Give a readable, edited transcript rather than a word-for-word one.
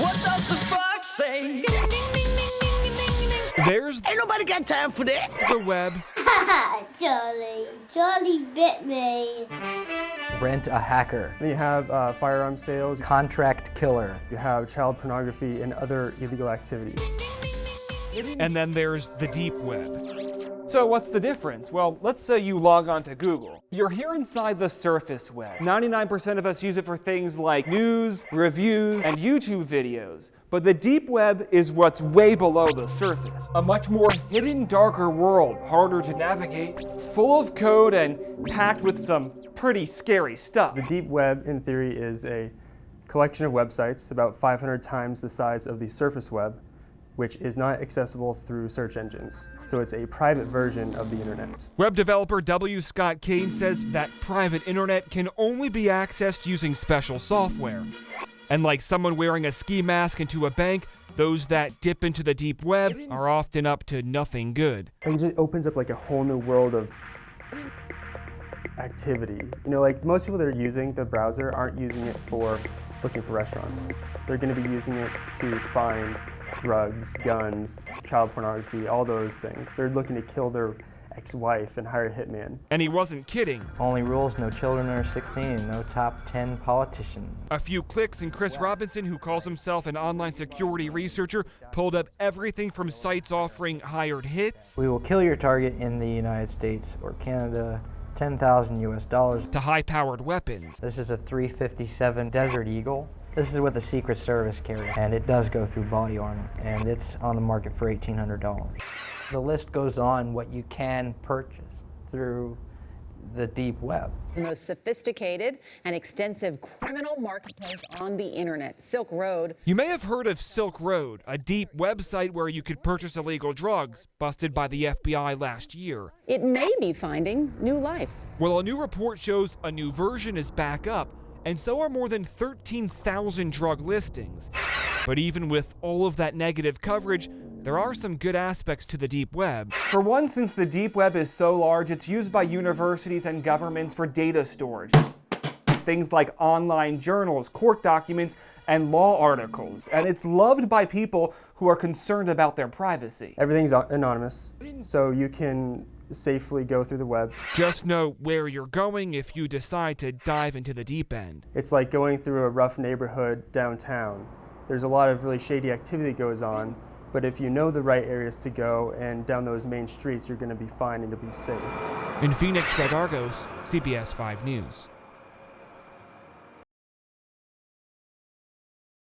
What does the fox say? There's Ain't nobody got time for that. the web. Charlie bit me. Rent a hacker. Then you have firearm sales. Contract killer. You have child pornography and other illegal activities. And then there's the deep web. So what's the difference? Well, let's say you log on to Google. You're here inside the surface web. 99% of us use it for things like news, reviews, and YouTube videos. But the deep web is what's way below the surface. A much more hidden, darker world, harder to navigate, full of code and packed with some pretty scary stuff. The deep web, in theory, is a collection of websites about 500 times the size of the surface web, which is not accessible through search engines. So it's a private version of the internet. Web developer W. Scott Kane says that private internet can only be accessed using special software. And like someone wearing a ski mask into a bank, those that dip into the deep web are often up to nothing good. It just opens up like a whole new world of activity. You know, like most people that are using the browser aren't using it for looking for restaurants. They're gonna be using it to find drugs, guns, child pornography, all those things. They're looking to kill their ex-wife and hire a hitman. And he wasn't kidding. Only rules, no children under 16, no top 10 politician. A few clicks and Chris Robinson, who calls himself an online security researcher, pulled up everything from sites offering hired hits We will kill your target in the United States or Canada, 10,000 US dollars. to high-powered weapons. This is a 357 Desert Eagle. This is what the Secret Service carries, and it does go through body armor, and it's on the market for $1,800. The list goes on what you can purchase through the deep web. The most sophisticated and extensive criminal marketplace on the internet, Silk Road. You may have heard of Silk Road, a deep website where you could purchase illegal drugs, busted by the FBI last year. It may be finding new life. Well, a new report shows a new version is back up, and so are more than 13,000 drug listings. But even with all of that negative coverage, there are some good aspects to the deep web. For one, since the deep web is so large, it's used by universities and governments for data storage. Things like online journals, court documents, and law articles. And it's loved by people who are concerned about their privacy. Everything's anonymous, so you can safely go through the web. Just know where you're going if you decide to dive into the deep end. It's like going through a rough neighborhood downtown. There's a lot of really shady activity that goes on, but if you know the right areas to go and down those main streets, you're going to be fine and you'll be safe. In Phoenix, Greg Argos, CBS 5 News.